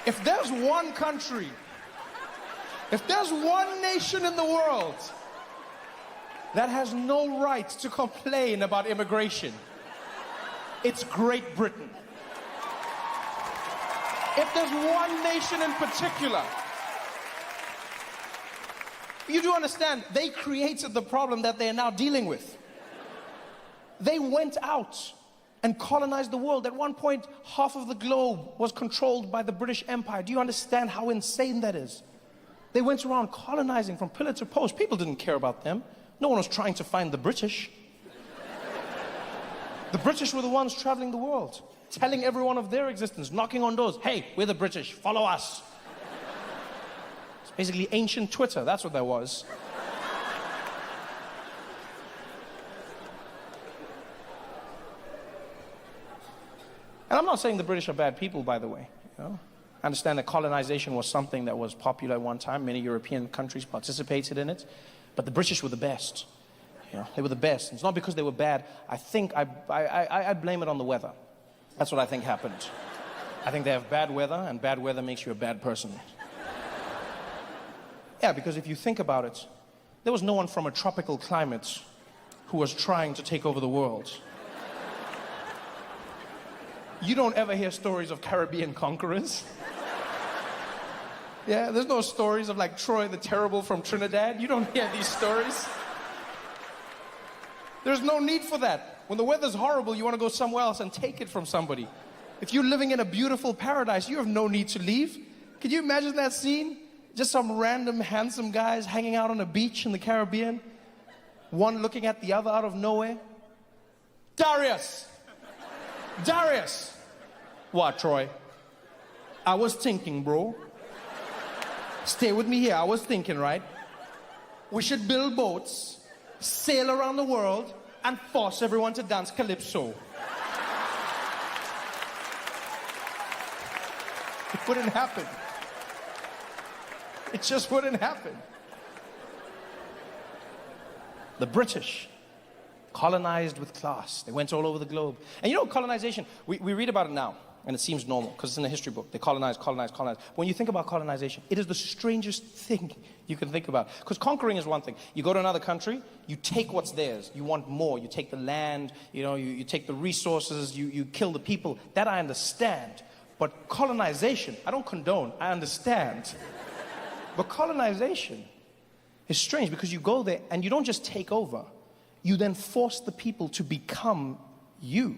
If there's one country, if there's one nation in the world that has no right to complain about immigration, it's Great Britain. If there's one nation in particular, you do understand, they created the problem that they are now dealing with. They went out and colonized the world. At one point, half of the globe was controlled by the British Empire. Do you understand how insane that is? They went around colonizing from pillar to post. People didn't care about them. No one was trying to find the British. The British were the ones traveling the world, telling everyone of their existence, knocking on doors. Hey, we're the British, follow us. It's basically ancient Twitter, that's what that was. And I'm not saying the British are bad people, by the way. You know? I understand that colonization was something that was popular at one time. Many European countries participated in it. But the British were the best. You know, they were the best. It's not because they were bad. I think I blame it on the weather. That's what I think happened. I think they have bad weather, and bad weather makes you a bad person. Yeah, because if you think about it, there was no one from a tropical climate who was trying to take over the world. You don't ever hear stories of Caribbean conquerors. Yeah, there's no stories of like Troy the Terrible from Trinidad. You don't hear these stories. There's no need for that. When the weather's horrible, you want to go somewhere else and take it from somebody. If you're living in a beautiful paradise, you have no need to leave. Can you imagine that scene? Just some random handsome guys hanging out on a beach in the Caribbean. One looking at the other out of nowhere. Darius! Darius! What, Troy? I was thinking, bro. Stay with me here. I was thinking, right? We should build boats, sail around the world, and force everyone to dance calypso. It wouldn't happen. It just wouldn't happen. The British colonized with class. They went all over the globe. And you know, colonization, we read about it now, and it seems normal, because it's in the history book. They colonize. When you think about colonization, it is the strangest thing you can think about. Because conquering is one thing. You go to another country, you take what's theirs. You want more. You take the land, you know, you take the resources, you kill the people. That I understand. But colonization, I don't condone, I understand. But colonization is strange, because you go there and you don't just take over. You then force the people to become you.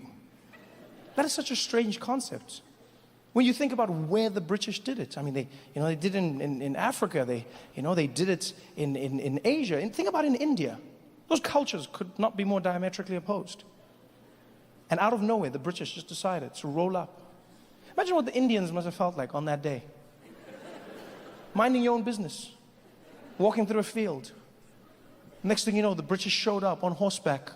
That is such a strange concept. When you think about where the British did it, I mean, they did it in Africa, they did it in Asia. And think about in India. Those cultures could not be more diametrically opposed. And out of nowhere, the British just decided to roll up. Imagine what the Indians must have felt like on that day. Minding your own business, walking through a field. Next thing you know, the British showed up on horseback.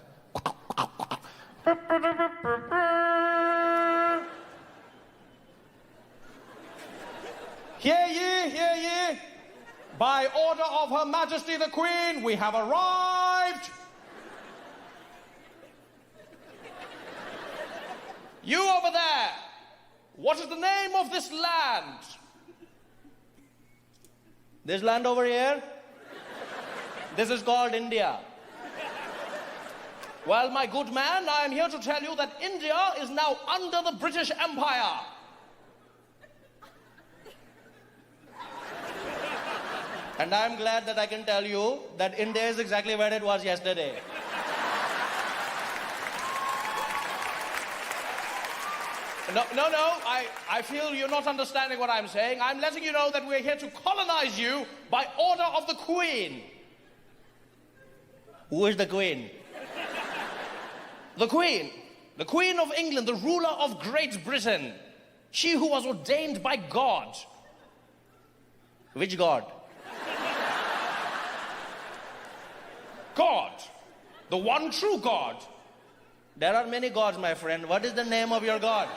Hear ye, hear ye. By order of Her Majesty the Queen, we have arrived. You over there, what is the name of this land? This land over here? This is called India. Well, my good man, I am here to tell you that India is now under the British Empire. And I'm glad that I can tell you that India is exactly where it was yesterday. No, I feel you're not understanding what I'm saying. I'm letting you know that we're here to colonize you by order of the Queen. Who is the Queen? The Queen. The Queen of England, the ruler of Great Britain. She who was ordained by God. Which God? God. The one true God. There are many gods, my friend. What is the name of your God?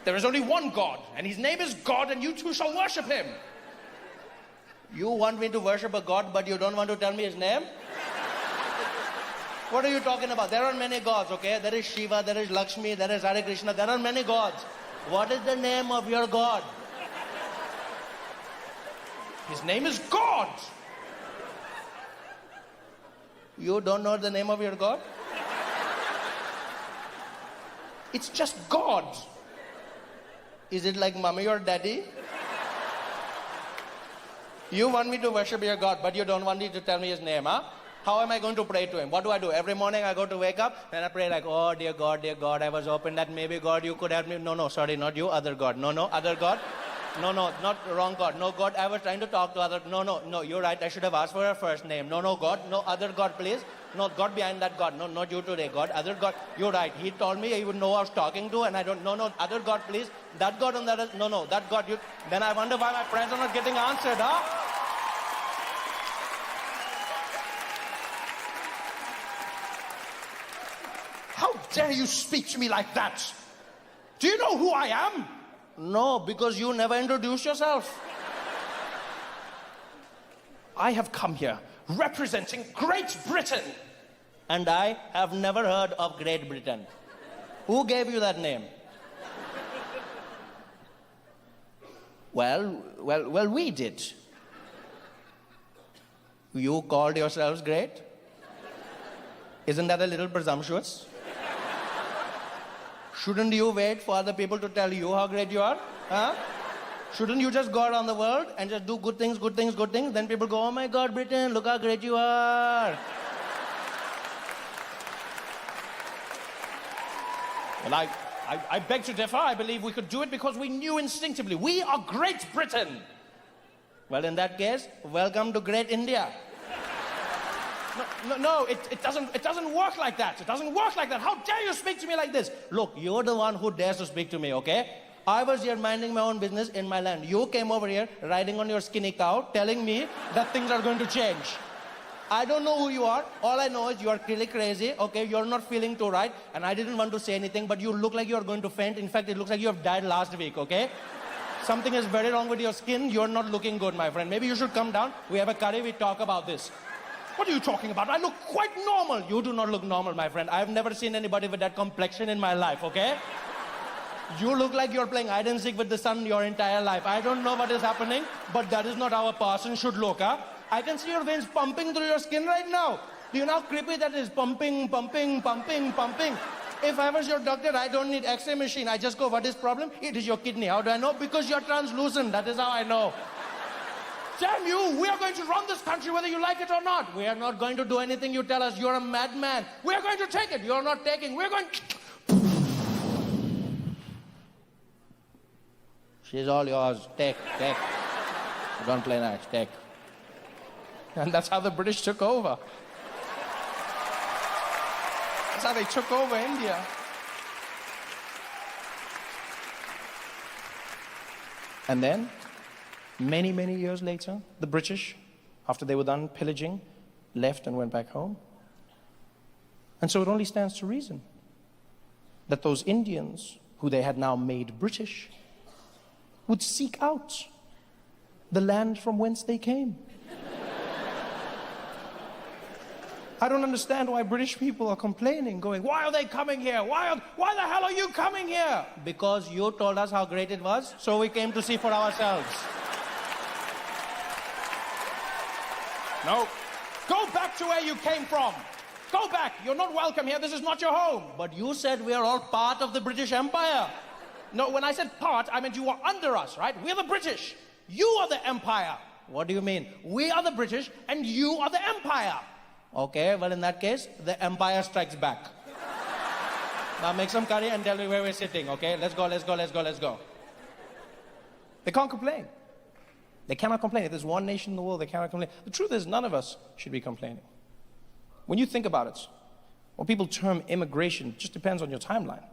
There is only one God, and his name is God, and you too shall worship him. You want me to worship a God, but you don't want to tell me his name? What are you talking about? There are many gods, okay? There is Shiva, there is Lakshmi, there is Hare Krishna, there are many gods. What is the name of your God? His name is God. You don't know the name of your God? It's just God. Is it like mommy or daddy? You want me to worship your God, but you don't want me to tell me his name, huh? How am I going to pray to him? What do I do? Every morning I go to wake up and I pray like, oh, dear God, I was hoping that maybe God, you could help me. No, sorry, not you, other God. No, other God. No, not wrong God. No, God, I was trying to talk to other. No, you're right. I should have asked for her first name. No, God. No, other God, please. No, God behind that God. No, not you today, God. Other God. You're right. He told me he would know I was talking to, and I don't. No, other God, please. That God on that. No, that God. You. Then I wonder why my prayers are not getting answered, huh? How dare you speak to me like that? Do you know who I am? No, because you never introduced yourself. I have come here representing Great Britain. And I have never heard of Great Britain. Who gave you that name? Well, we did. You called yourselves great? Isn't that a little presumptuous? Shouldn't you wait for other people to tell you how great you are? Huh? Shouldn't you just go around the world and just do good things? Then people go, oh my God, Britain, look how great you are. Well, I beg to differ. I believe we could do it because we knew instinctively. We are Great Britain. Well, in that case, welcome to Great India. No, it doesn't work like that. It doesn't work like that. How dare you speak to me like this? Look, you're the one who dares to speak to me, okay? I was here minding my own business in my land. You came over here riding on your skinny cow, telling me that things are going to change. I don't know who you are. All I know is you are really crazy, okay? You're not feeling too right, and I didn't want to say anything, but you look like you're going to faint. In fact, it looks like you have died last week, okay? Something is very wrong with your skin. You're not looking good, my friend. Maybe you should come down. We have a curry. We talk about this. What are you talking about? I look quite normal. You do not look normal, my friend. I've never seen anybody with that complexion in my life, okay? You look like you're playing hide and seek with the sun your entire life. I don't know what is happening, but that is not how a person should look, huh? I can see your veins pumping through your skin right now. Do you know how creepy that is? Pumping. If I was your doctor, I don't need X-ray machine. I just go, what is problem? It is your kidney. How do I know? Because you're translucent. That is how I know. Damn you, we are going to run this country whether you like it or not. We are not going to do anything you tell us. You're a madman. We are going to take it. You're not taking. We're going... She's all yours. Take. Don't play nice. Take. And that's how the British took over. That's how they took over India. And then, many years later, the British, after they were done pillaging, left and went back home. And so it only stands to reason that those Indians, who they had now made British, would seek out the land from whence they came. I don't understand why British people are complaining, going, why are they coming here? Why the hell are you coming here? Because you told us how great it was, so we came to see for ourselves. No. Go back to where you came from. Go back. You're not welcome here. This is not your home. But you said we are all part of the British Empire. No, when I said part, I meant you are under us, right? We're the British. You are the empire. What do you mean? We are the British and you are the empire. Okay, well in that case, the empire strikes back. Now make some curry and tell me where we're sitting, okay? Let's go. They can't complain. They cannot complain. If there's one nation in the world, they cannot complain. The truth is, none of us should be complaining. When you think about it, when people term immigration, it just depends on your timeline,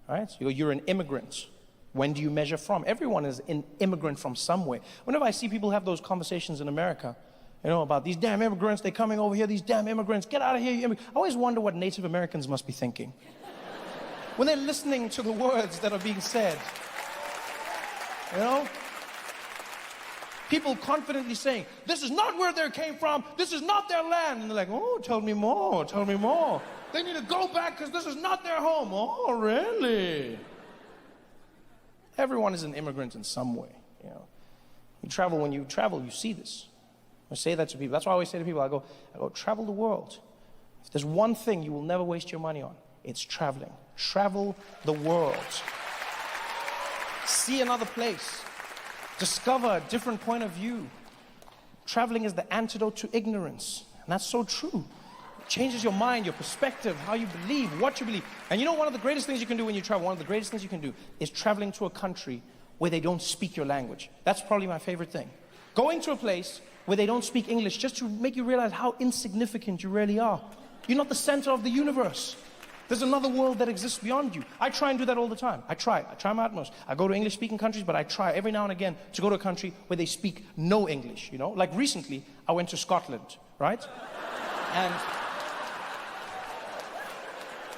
right? So you're an immigrant. When do you measure from? Everyone is an immigrant from somewhere. Whenever I see people have those conversations in America, you know, about these damn immigrants, they're coming over here, these damn immigrants, get out of here, you immigrants. I always wonder what Native Americans must be thinking when they're listening to the words that are being said. You know? People confidently saying, this is not where they came from, this is not their land. And they're like, oh, tell me more, tell me more. They need to go back because this is not their home. Oh, really? Everyone is an immigrant in some way, you know. When you travel, you see this. I say that to people. That's why I always say to people, I go, travel the world. If there's one thing you will never waste your money on, it's traveling. Travel the world. See another place. Discover a different point of view. Traveling is the antidote to ignorance. And that's so true. It changes your mind, your perspective, how you believe, what you believe. And you know one of the greatest things you can do when you travel, one of the greatest things you can do is traveling to a country where they don't speak your language. That's probably my favorite thing. Going to a place where they don't speak English just to make you realize how insignificant you really are. You're not the center of the universe. There's another world that exists beyond you. I try and do that all the time. I try my utmost. I go to English-speaking countries, but I try every now and again to go to a country where they speak no English, you know? Like recently, I went to Scotland, right?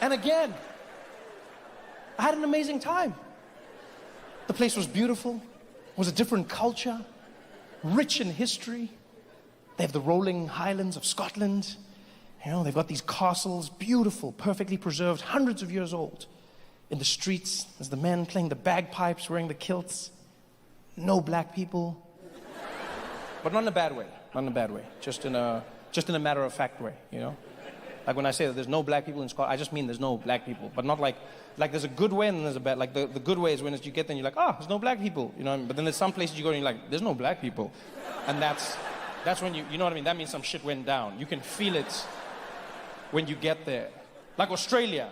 And again, I had an amazing time. The place was beautiful. It was a different culture, rich in history. They have the rolling highlands of Scotland. You know, they've got these castles, beautiful, perfectly preserved, hundreds of years old. In the streets, there's the men playing the bagpipes, wearing the kilts. No black people. But not in a bad way, not in a bad way. Just in a matter-of-fact way, you know? Like when I say that there's no black people in Scotland, I just mean there's no black people. But not like there's a good way and there's a bad. Like the good way is when you get there and you're like, oh, there's no black people, you know? But then there's some places you go and you're like, there's no black people. And that's when you know what I mean? That means some shit went down. You can feel it when you get there. Like Australia,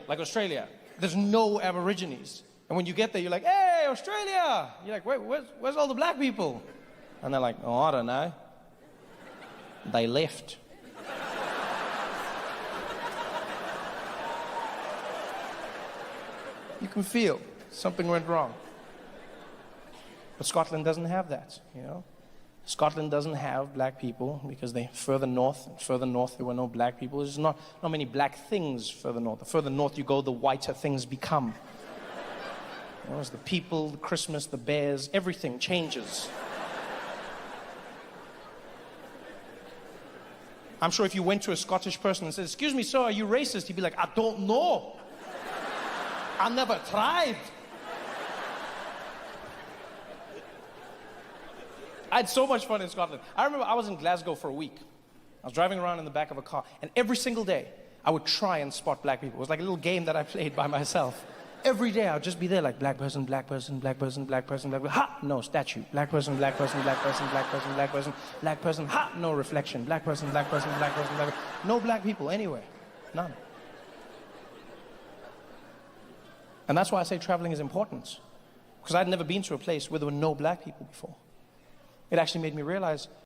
there's no Aborigines. And when you get there, you're like, hey, Australia! You're like, wait, where's all the black people? And they're like, oh, I don't know. They left. You can feel something went wrong. But Scotland doesn't have that, you know? Scotland doesn't have black people because further north there were no black people. There's not many black things further north. The further north you go, the whiter things become. You know, it's the people, the Christmas, the bears, everything changes. I'm sure if you went to a Scottish person and said, excuse me, sir, are you racist? He'd be like, I don't know. I never tried. I had so much fun in Scotland. I remember I was in Glasgow for a week. I was driving around in the back of a car, and every single day, I would try and spot black people. It was like a little game that I played by myself. Every day, I would just be there like, black person, black person, black person, black person, black person. Ha! No, statue. Black person, black person, black person, black person, black person, black person. Ha! No reflection. Black person, black person, black person, black person. No black people anywhere. None. And that's why I say traveling is important. Because I'd never been to a place where there were no black people before. It actually made me realize